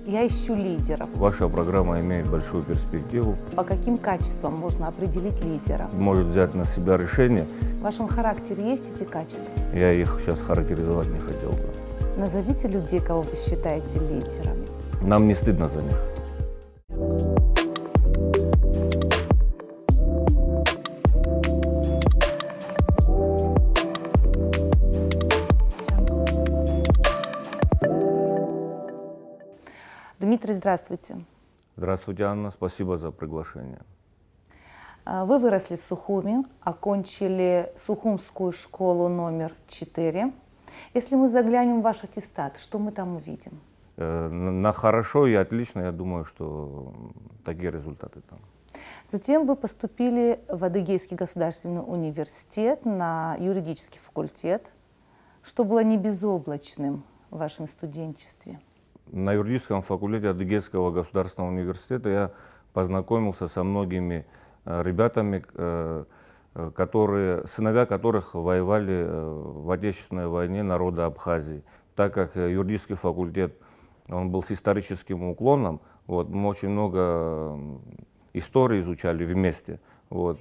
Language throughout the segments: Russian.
Я ищу лидеров. Ваша программа имеет большую перспективу, По каким качествам можно определить лидера? может взять на себя решение. В вашем характере есть эти качества? Я их сейчас характеризовать не хотел бы. Назовите людей, кого вы считаете лидерами. Нам не стыдно за них. Дмитрий, здравствуйте. Здравствуйте, Анна, спасибо за приглашение. Вы выросли в Сухуми, окончили Сухумскую школу номер 4. Если мы заглянем в ваш аттестат, что мы там увидим? На хорошо и отлично, я думаю, что такие результаты там. Затем вы поступили в Адыгейский государственный университет на юридический факультет, что было не безоблачным в вашем студенчестве. На юридическом факультете Адыгейского государственного университета я познакомился со многими ребятами, сыновья которых воевали в Отечественной войне народа Абхазии. Так как юридический факультет он был с историческим уклоном, мы очень много истории изучали вместе.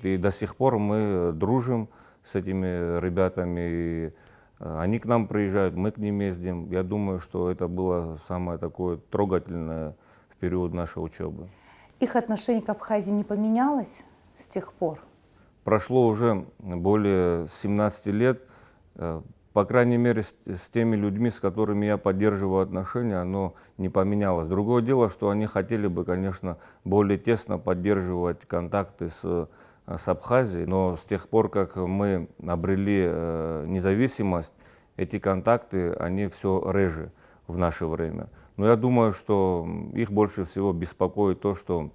И до сих пор мы дружим с этими ребятами. И они к нам приезжают, мы к ним ездим. Я думаю, что это было самое такое трогательное в период нашей учебы. Их отношение к Абхазии не поменялось с тех пор? Прошло уже более 17 лет. По крайней мере, с теми людьми, с которыми я поддерживаю отношения, оно не поменялось. Другое дело, что они хотели бы, конечно, более тесно поддерживать контакты с Абхазией, но с тех пор, как мы обрели независимость, эти контакты, они все реже в наше время. Но я думаю, что их больше всего беспокоит то, что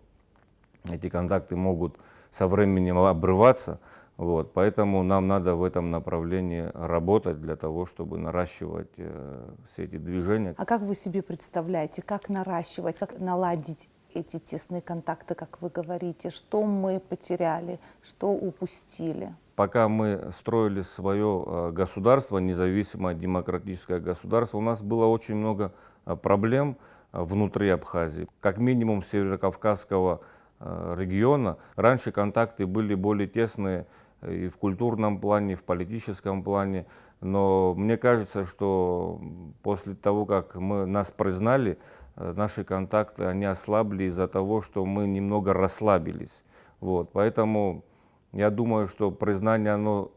эти контакты могут со временем обрываться. Поэтому нам надо в этом направлении работать для того, чтобы наращивать все эти движения. А как вы себе представляете, как наращивать, как наладить эти тесные контакты, как вы говорите? Что мы потеряли, что упустили? Пока мы строили свое государство, независимое демократическое государство, у нас было очень много проблем внутри Абхазии. Как минимум северокавказского региона. Раньше контакты были более тесные и в культурном плане, и в политическом плане. Но мне кажется, что после того, как нас признали, наши контакты они ослабли из-за того, что мы немного расслабились. Поэтому я думаю, что признание оно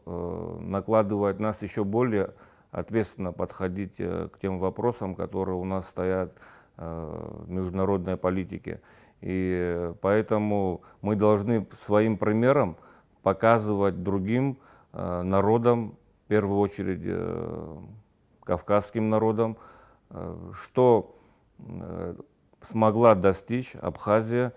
накладывает нас еще более ответственно подходить к тем вопросам, которые у нас стоят в международной политике. И поэтому мы должны своим примером показывать другим народам, в первую очередь кавказским народам, что смогла достичь Абхазия,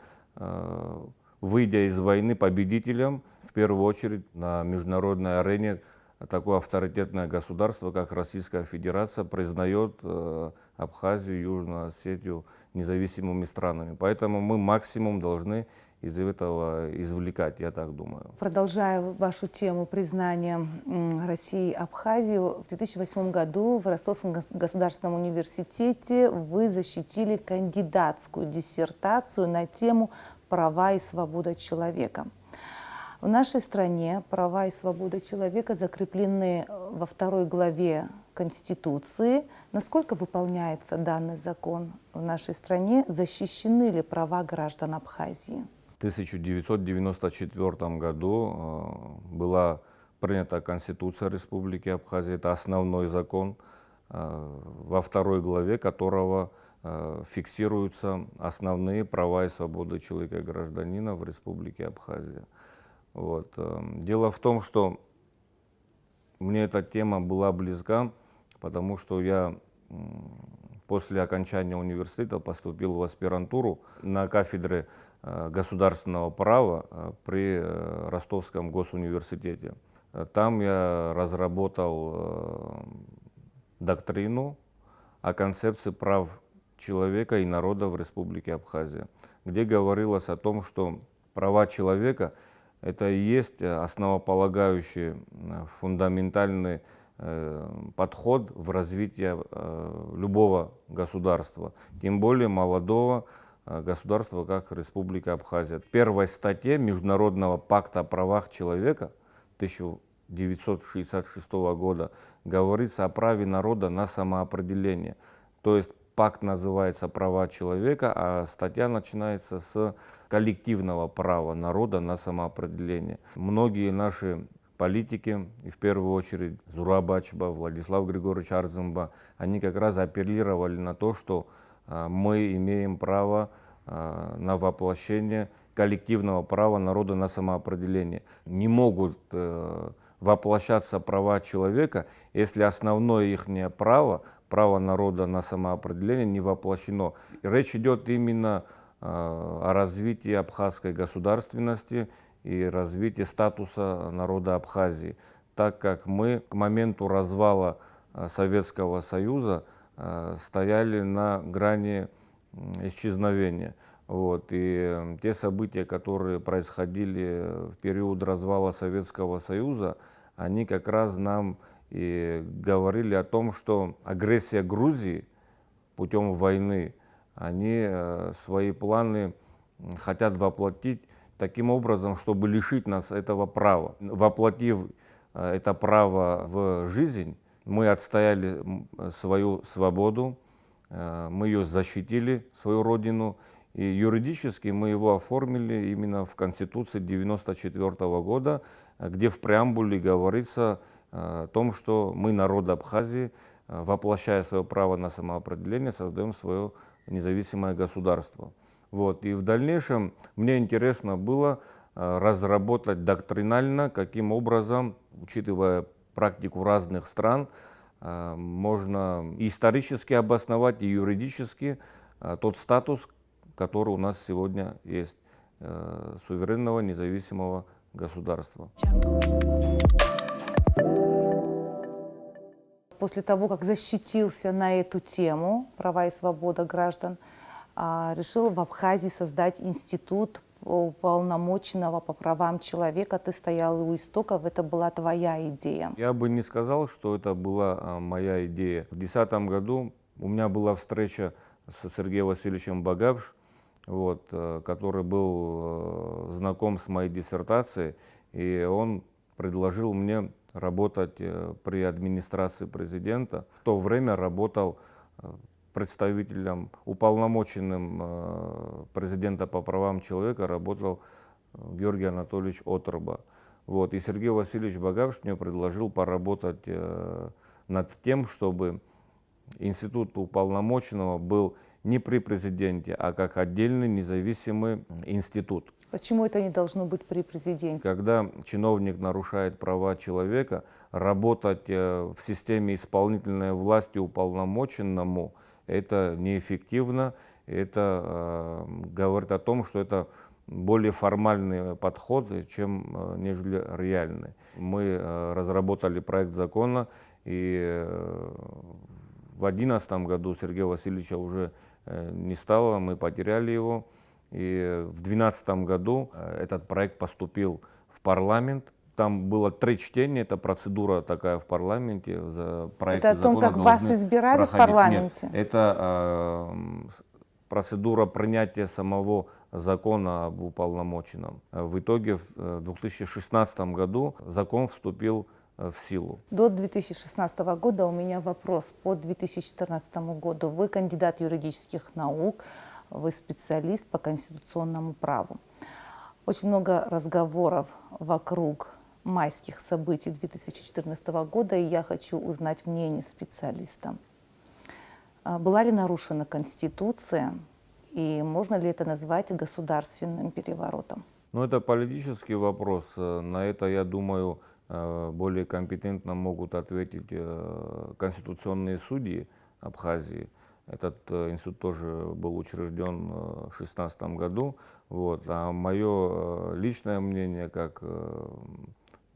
выйдя из войны победителем, в первую очередь на международной арене. Такое авторитетное государство, как Российская Федерация, признает Абхазию и Южную Осетию независимыми странами. Поэтому мы максимум должны из этого извлекать, я так думаю. Продолжая вашу тему признания России Абхазию, в 2008 году в Ростовском государственном университете вы защитили кандидатскую диссертацию на тему «Права и свобода человека». В нашей стране права и свобода человека закреплены во 2 главе Конституции. Насколько выполняется данный закон в нашей стране? Защищены ли права граждан Абхазии? В 1994 году была принята Конституция Республики Абхазия. Это основной закон, во 2 главе которого фиксируются основные права и свободы человека и гражданина в Республике Абхазия. Дело в том, что мне эта тема была близка, потому что я после окончания университета поступил в аспирантуру на кафедре государственного права при Ростовском госуниверситете. Там я разработал доктрину о концепции прав человека и народа в Республике Абхазия, где говорилось о том, что права человека — это и есть основополагающие, фундаментальные подход в развитии любого государства, тем более молодого государства, как Республика Абхазия. В первой статье Международного пакта о правах человека 1966 года говорится о праве народа на самоопределение. То есть пакт называется «Права человека», а статья начинается с коллективного права народа на самоопределение. Многие наши политики, и в первую очередь Зураб Ачба, Владислав Григорьевич Ардзинба, они как раз апеллировали на то, что мы имеем право на воплощение коллективного права народа на самоопределение. Не могут воплощаться права человека, если основное их право, право народа на самоопределение, не воплощено. И речь идет именно о развитии абхазской государственности и развитии статуса народа Абхазии, так как мы к моменту развала Советского Союза стояли на грани исчезновения. Вот. И те события, которые происходили в период развала Советского Союза, они как раз нам и говорили о том, что агрессия Грузии путем войны, они свои планы хотят воплотить таким образом, чтобы лишить нас этого права. Воплотив это право в жизнь, мы отстояли свою свободу, мы ее защитили, свою родину, и юридически мы его оформили именно в Конституции 1994 года, где в преамбуле говорится о том, что мы, народ Абхазии, воплощая свое право на самоопределение, создаем свое независимое государство. Вот. И в дальнейшем мне интересно было разработать доктринально, каким образом, учитывая практику разных стран, можно исторически обосновать и юридически тот статус, который у нас сегодня есть, суверенного независимого государства. После того, как защитился на эту тему права и свобода граждан, решил в Абхазии создать институт уполномоченного по правам человека. Ты стоял у истоков, это была твоя идея. Я бы не сказал, что это была моя идея. В 2010 году у меня была встреча с Сергеем Васильевичем Багапш, вот, который был знаком с моей диссертацией, и он предложил мне работать при администрации президента. В то время работал представителем, уполномоченным президента по правам человека, работал Георгий Анатольевич Оторба. Вот. И Сергей Васильевич Багапш мне предложил поработать над тем, чтобы институт уполномоченного был не при президенте, а как отдельный независимый институт. Почему это не должно быть при президенте? Когда чиновник нарушает права человека, работать в системе исполнительной власти уполномоченному — это неэффективно, это говорит о том, что это более формальный подход, чем нежели реальный. Мы разработали проект закона, и в 2011 году Сергея Васильевича уже не стало, мы потеряли его. И в 2012 году этот проект поступил в парламент. Там было 3 чтения, это процедура такая в парламенте. Это о том, как вас избирали в парламенте? Нет, это процедура принятия самого закона об уполномоченном. В итоге в 2016 году закон вступил в силу. До 2016 года у меня вопрос. По 2014 году вы кандидат юридических наук, вы специалист по конституционному праву. Очень много разговоров вокруг майских событий 2014 года, и я хочу узнать мнение специалиста. Была ли нарушена Конституция, и можно ли это назвать государственным переворотом? Ну, это политический вопрос. На это, я думаю, более компетентно могут ответить конституционные судьи Абхазии. Этот институт тоже был учрежден в 2016 году. Вот. А мое личное мнение, как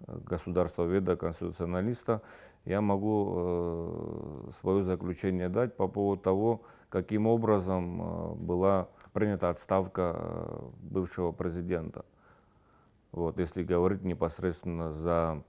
государствоведа, конституционалиста, я могу свое заключение дать по поводу того, каким образом была принята отставка бывшего президента. Вот. Если говорить непосредственно за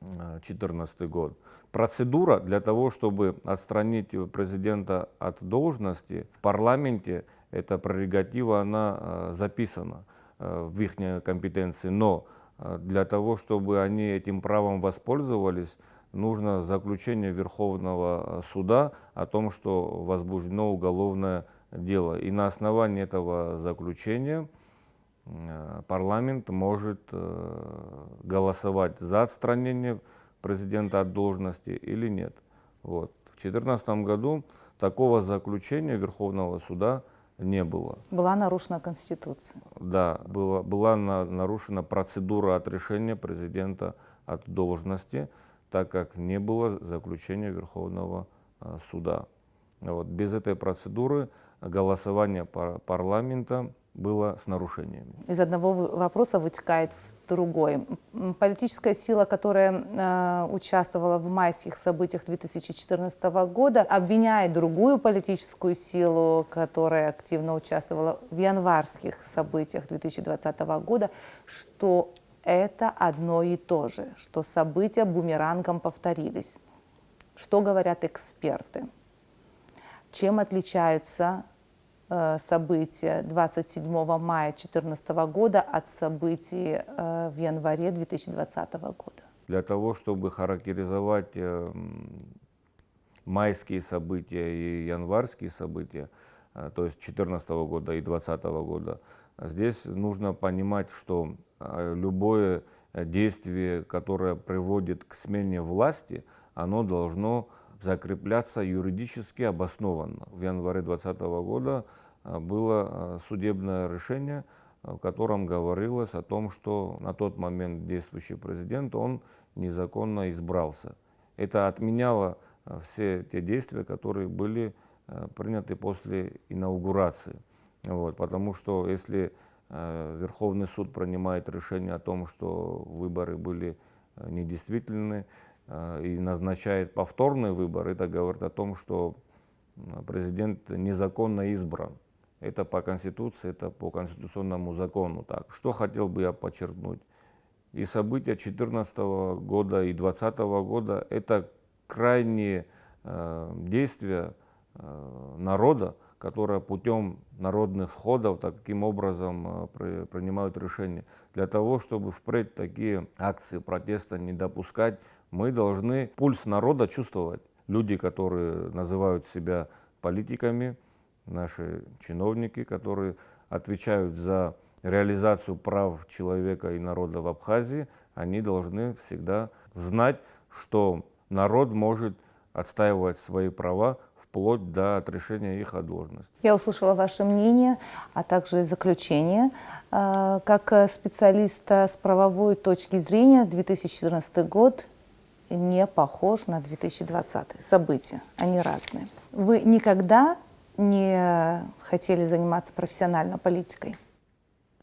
2014 год. Процедура для того, чтобы отстранить президента от должности в парламенте, эта прерогатива, она записана в их компетенции, но для того, чтобы они этим правом воспользовались, нужно заключение Верховного суда о том, что возбуждено уголовное дело. И на основании этого заключения парламент может голосовать за отстранение президента от должности или нет. Вот. В 2014 году такого заключения Верховного суда не было. Была нарушена Конституция. Да, была нарушена процедура отрешения президента от должности, так как не было заключения Верховного суда. Вот. Без этой процедуры голосование парламента было с нарушениями. Из одного вопроса вытекает в другой. Политическая сила, которая участвовала в майских событиях 2014 года, обвиняет другую политическую силу, которая активно участвовала в январских событиях 2020 года, что это одно и то же, что события бумерангом повторились. Что говорят эксперты? Чем отличаются события 27 мая 2014 года от событий в январе 2020 года? Для того, чтобы характеризовать майские события и январские события, то есть 2014 года и 2020 года, здесь нужно понимать, что любое действие, которое приводит к смене власти, оно должно закрепляться юридически обоснованно. В январе 2020 года было судебное решение, в котором говорилось о том, что на тот момент действующий президент, он незаконно избрался. Это отменяло все те действия, которые были приняты после инаугурации. Вот, потому что если Верховный суд принимает решение о том, что выборы были недействительны, и назначает повторный выбор, это говорит о том, что президент незаконно избран. Это по Конституции, это по конституционному закону. Так. Что хотел бы я подчеркнуть? И события 2014 года и 2020 года – это крайние действия народа, которые путем народных сходов таким образом принимают решения. Для того, чтобы впредь такие акции протеста не допускать, мы должны пульс народа чувствовать. Люди, которые называют себя политиками, наши чиновники, которые отвечают за реализацию прав человека и народа в Абхазии, они должны всегда знать, что народ может отстаивать свои права вплоть до отрешения их от должности. Я услышала ваше мнение, а также заключение. Как специалиста с правовой точки зрения, 2014 год не похож на 2020. События, они разные. Вы никогда не хотели заниматься профессионально политикой?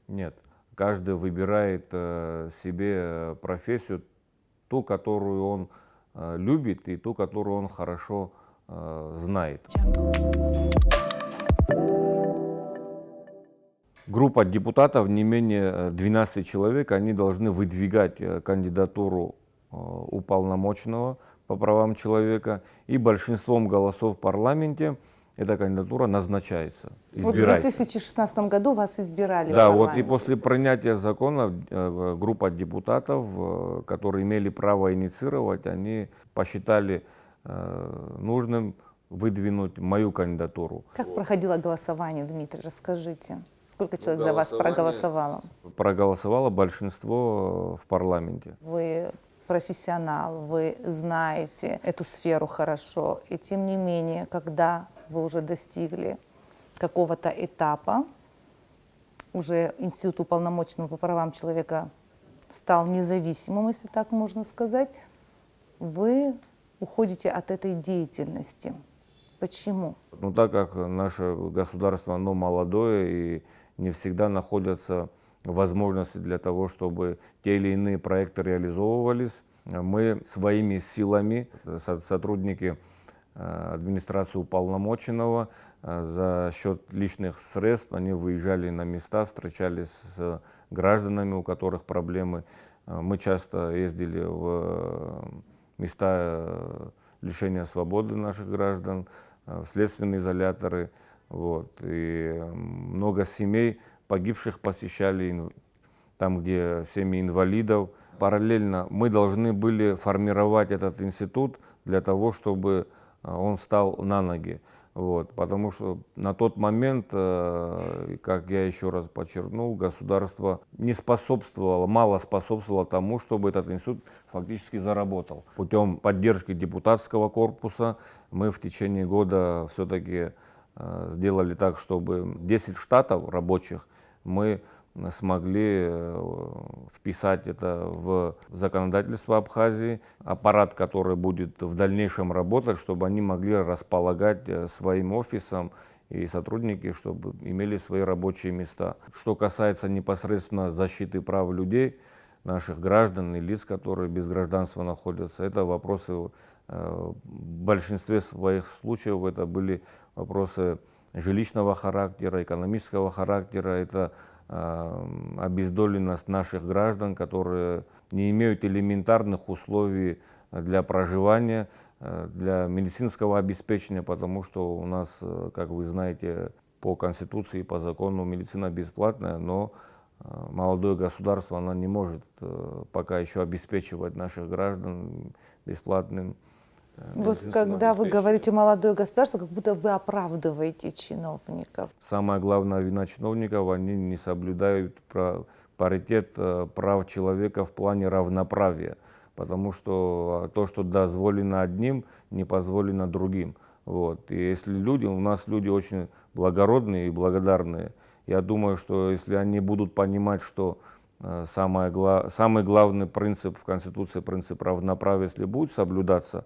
Нет. Каждый выбирает себе профессию, ту, которую он любит, и ту, которую он хорошо знает. Группа депутатов, не менее 12 человек, они должны выдвигать кандидатуру уполномоченного по правам человека, и большинством голосов в парламенте эта кандидатура назначается, избирается. Вот в 2016 году вас избирали. Да, в вот и после принятия закона группа депутатов, которые имели право инициировать, они посчитали нужным выдвинуть мою кандидатуру. Как проходило голосование, Дмитрий, расскажите? Сколько человек за вас проголосовало? Проголосовало большинство в парламенте. Вы профессионал, вы знаете эту сферу хорошо, и тем не менее, когда вы уже достигли какого-то этапа, уже Институт уполномоченного по правам человека стал независимым, если так можно сказать, вы уходите от этой деятельности. Почему? Ну, так как наше государство, оно молодое и не всегда находятся возможности для того, чтобы те или иные проекты реализовывались, мы своими силами, сотрудники администрации уполномоченного, за счет личных средств, они выезжали на места, встречались с гражданами, у которых проблемы, Мы часто ездили в места лишения свободы наших граждан, в следственные изоляторы. Вот. И много семей погибших посещали, там, где семьи инвалидов. Параллельно мы должны были формировать этот институт для того, чтобы он стал на ноги. Вот, потому что на тот момент, как я еще раз подчеркнул, государство не способствовало, мало способствовало тому, чтобы этот институт фактически заработал. Путем поддержки депутатского корпуса мы в течение года все-таки сделали так, чтобы 10 штатов рабочих мы смогли вписать это в законодательство Абхазии, аппарат, который будет в дальнейшем работать, чтобы они могли располагать своим офисом и сотрудники, чтобы имели свои рабочие места. Что касается непосредственно защиты прав людей, наших граждан и лиц, которые без гражданства находятся, это вопросы, в большинстве своих случаев это были вопросы жилищного характера, экономического характера, это обездоленность наших граждан, которые не имеют элементарных условий для проживания, для медицинского обеспечения, потому что у нас, как вы знаете, по Конституции и по закону медицина бесплатная, но молодое государство оно не может пока еще обеспечивать наших граждан бесплатным. Вот когда вы говорите «молодое государство», как будто вы оправдываете чиновников. Самая главная вина чиновников, они не соблюдают паритет прав человека в плане равноправия, потому что то, что дозволено одним, не позволено другим. Вот. И если люди, у нас люди очень благородные и благодарные, я думаю, что если они будут понимать, что самый главный принцип в Конституции, принцип равноправия, если будет соблюдаться,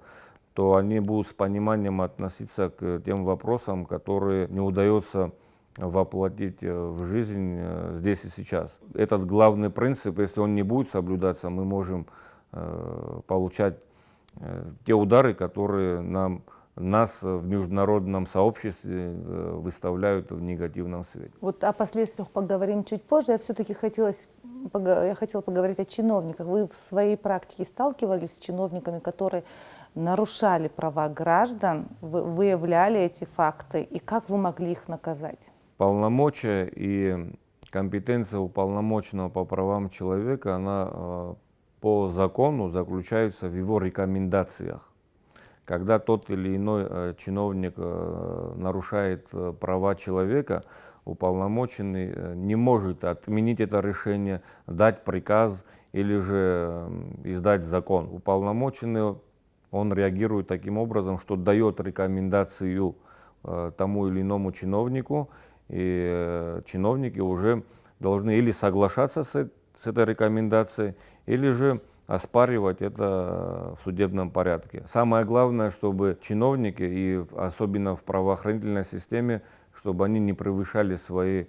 то они будут с пониманием относиться к тем вопросам, которые не удается воплотить в жизнь здесь и сейчас. Этот главный принцип, если он не будет соблюдаться, мы можем получать те удары, которые нас в международном сообществе выставляют в негативном свете. Вот о последствиях поговорим чуть позже. Я все-таки хотела поговорить о чиновниках. Вы в своей практике сталкивались с чиновниками, которые нарушали права граждан, выявляли эти факты, и как вы могли их наказать? Полномочия и компетенция уполномоченного по правам человека, она по закону заключается в его рекомендациях. Когда тот или иной чиновник нарушает права человека, уполномоченный не может отменить это решение, дать приказ или же издать закон. Уполномоченный, он реагирует таким образом, что дает рекомендацию тому или иному чиновнику, и чиновники уже должны или соглашаться с этой рекомендацией, или же оспаривать это в судебном порядке. Самое главное, чтобы чиновники, и особенно в правоохранительной системе, чтобы они не превышали свои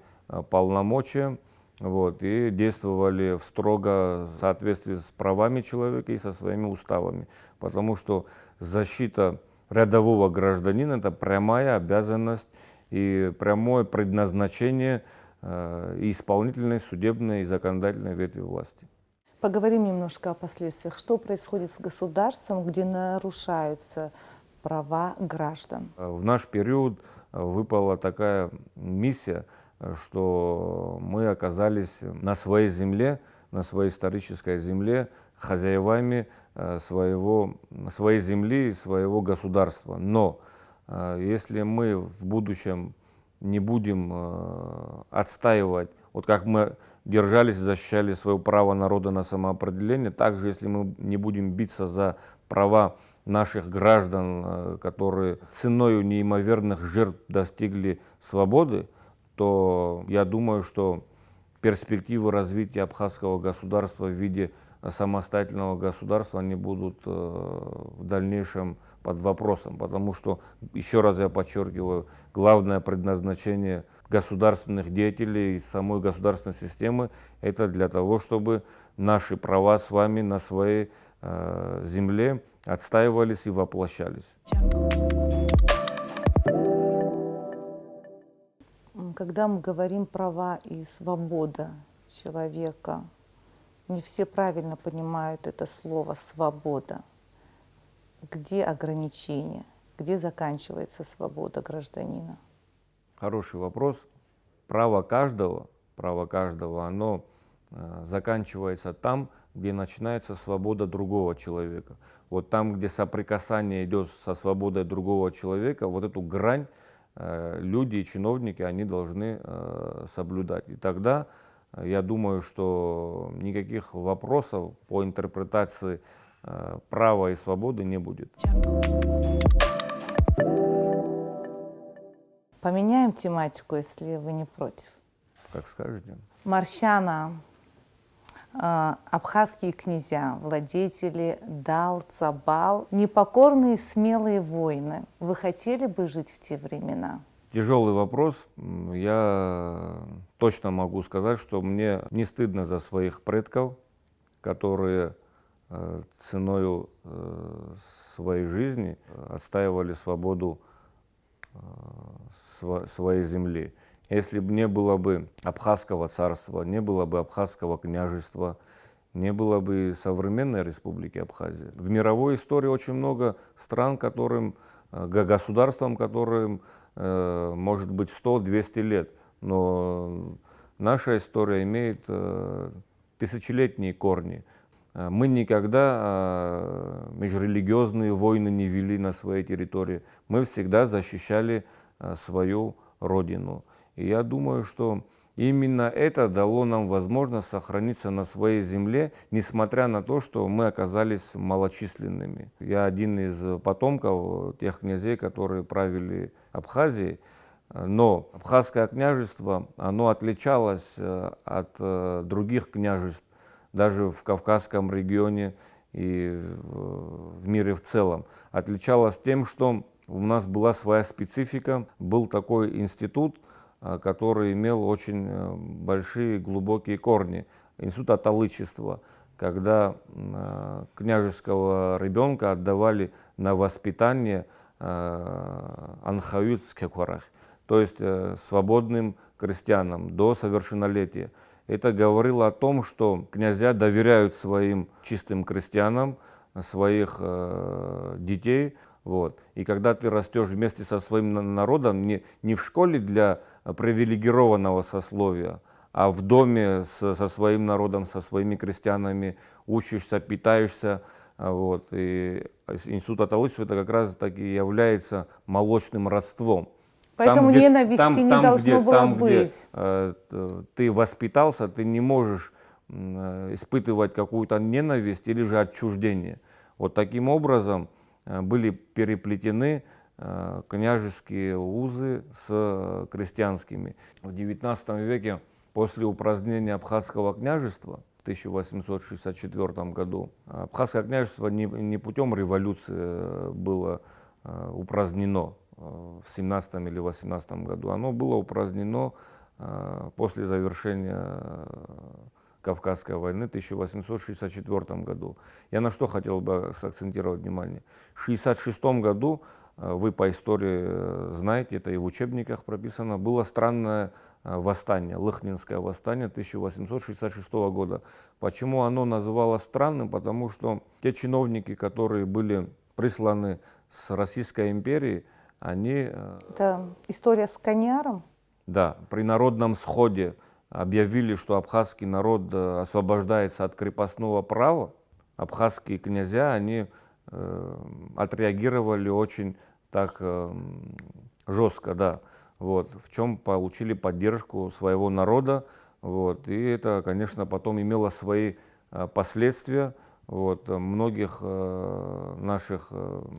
полномочия, вот, и действовали в строго соответствии с правами человека и со своими уставами. Потому что защита рядового гражданина – это прямая обязанность и прямое предназначение и исполнительной, судебной и законодательной ветви власти. Поговорим немножко о последствиях. Что происходит с государством, где нарушаются права граждан? В наш период выпала такая миссия, что мы оказались на своей земле, на своей исторической земле, хозяевами своей земли и своего государства. Но если мы в будущем не будем отстаивать, вот как мы держались и защищали свое право народа на самоопределение, также если мы не будем биться за права наших граждан, которые ценой неимоверных жертв достигли свободы, то я думаю, что перспективы развития абхазского государства в виде самостоятельного государства, они будут в дальнейшем под вопросом, потому что, еще раз я подчеркиваю, главное предназначение государственных деятелей и самой государственной системы – это для того, чтобы наши права с вами на своей земле отстаивались и воплощались. Когда мы говорим права и свобода человека, не все правильно понимают это слово «свобода». Где ограничения? Где заканчивается свобода гражданина? Хороший вопрос. Право каждого, оно заканчивается там, где начинается свобода другого человека. Вот там, где соприкасание идет со свободой другого человека, вот эту грань люди и чиновники, они должны соблюдать. И тогда я думаю, что никаких вопросов по интерпретации права и свободы не будет. Поменяем тематику, если вы не против. Как скажете. Маршана, абхазские князья, владетели Дал, Цабал, непокорные смелые воины. Вы хотели бы жить в те времена? Тяжелый вопрос. Я точно могу сказать, что мне не стыдно за своих предков, которые ценою своей жизни отстаивали свободу своей земли. Если бы не было бы Абхазского царства, не было бы Абхазского княжества, не было бы современной республики Абхазия. В мировой истории очень много стран, государствам, которым может быть 100-200 лет, но наша история имеет тысячелетние корни. Мы никогда межрелигиозные войны не вели на своей территории. Мы всегда защищали свою родину. И я думаю, что именно это дало нам возможность сохраниться на своей земле, несмотря на то, что мы оказались малочисленными. Я один из потомков тех князей, которые правили Абхазией. Но Абхазское княжество, оно отличалось от других княжеств, даже в Кавказском регионе и в мире в целом. Отличалось тем, что у нас была своя специфика, был такой институт, который имел очень большие глубокие корни. Институт аталычества, когда княжеского ребенка отдавали на воспитание анхаюцкекорах, то есть свободным крестьянам до совершеннолетия. Это говорило о том, что князья доверяют своим чистым крестьянам, своих детей. Вот. И когда ты растешь вместе со своим народом, не в школе для привилегированного сословия, а в доме со своим народом, со своими крестьянами, учишься, питаешься. Вот. И институт аталычества это как раз таки является молочным родством. Поэтому ненависти не должно было быть. Где ты воспитался, ты не можешь испытывать какую-то ненависть или же отчуждение. Вот таким образом были переплетены княжеские узы с крестьянскими. В XIX веке, после упразднения Абхазского княжества в 1864 году, Абхазское княжество не путем революции было упразднено в 17 или 18 году. Оно было упразднено после завершения Кавказской войны в 1864 году. Я на что хотел бы сакцентировать внимание. В 1966 году, вы по истории знаете, это и в учебниках прописано, было странное восстание, Лыхнинское восстание 1866 года. Почему оно называлось странным? Потому что те чиновники, которые были присланы с Российской империи, они... Это история с Коняром? Да, при народном сходе объявили, что абхазский народ освобождается от крепостного права. Абхазские князья, они отреагировали очень так жестко, да. Вот, в чем получили поддержку своего народа. Вот, и это, конечно, потом имело свои последствия. Вот, многих наших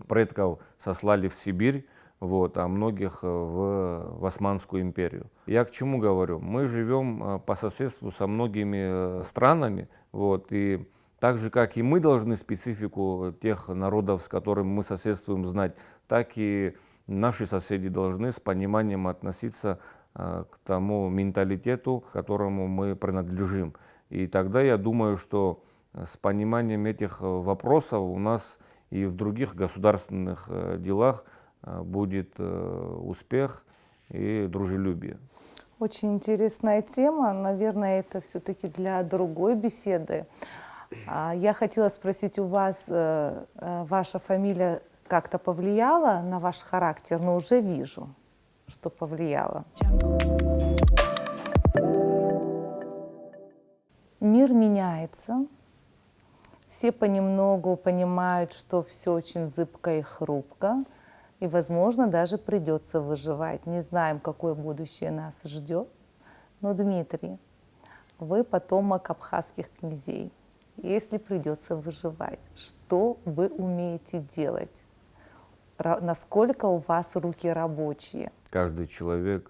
предков сослали в Сибирь, вот, а многих в Османскую империю. Я к чему говорю? Мы живем по соседству со многими странами, вот, и так же, как и мы должны специфику тех народов, с которыми мы соседствуем, знать, так и наши соседи должны с пониманием относиться к тому менталитету, к которому мы принадлежим. И тогда я думаю, что с пониманием этих вопросов у нас и в других государственных делах будет успех и дружелюбие. Очень интересная тема. Наверное, это все-таки для другой беседы. Я хотела спросить у вас, ваша фамилия как-то повлияла на ваш характер, но уже вижу, что повлияла. Мир меняется. Все понемногу понимают, что все очень зыбко и хрупко, и, возможно, даже придется выживать. Не знаем, какое будущее нас ждет. Но, Дмитрий, вы потомок абхазских князей. Если придется выживать, что вы умеете делать? Насколько у вас руки рабочие? Каждый человек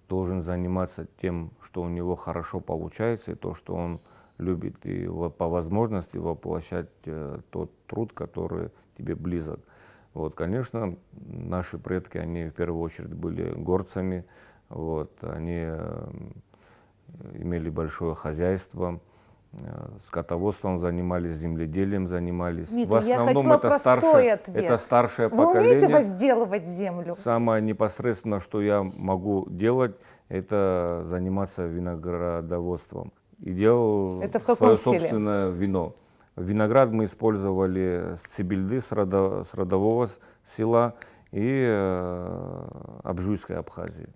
должен заниматься тем, что у него хорошо получается, и то, что он любит, и по возможности воплощать тот труд, который тебе близок. Вот, конечно, наши предки, они в первую очередь были горцами, вот, они имели большое хозяйство, скотоводством занимались, земледелием занимались. Дмитрий, В основном я хотела это старшее Вы поколение. умеете возделывать землю? Самое непосредственное, что я могу делать, это заниматься виноградоводством. И делал Это в каком свое селе? собственное вино. Виноград мы использовали с Цибильды, с родового села, и Абжуйской Абхазии.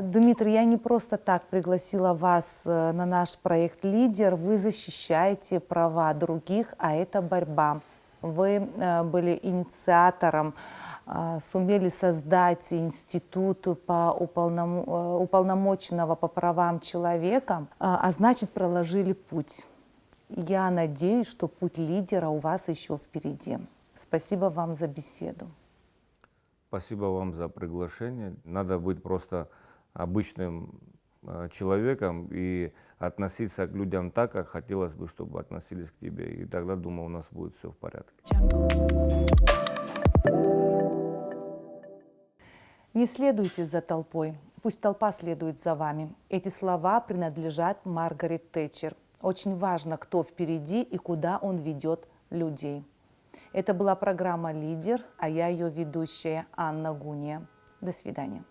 Дмитрий, я не просто так пригласила вас на наш проект «Лидер». Вы защищаете права других, а это борьба. Вы были инициатором, сумели создать институт уполномоченного по правам человека, а значит, проложили путь. Я надеюсь, что путь лидера у вас еще впереди. Спасибо вам за беседу. Спасибо вам за приглашение. Надо быть просто обычным человеком и относиться к людям так, как хотелось бы, чтобы относились к тебе. И тогда, думаю, у нас будет все в порядке. Не следуйте за толпой, пусть толпа следует за вами. Эти слова принадлежат Маргарет Тэтчер. Очень важно, кто впереди и куда он ведет людей. Это была программа «Лидер», а я ее ведущая Анна Гуния. До свидания.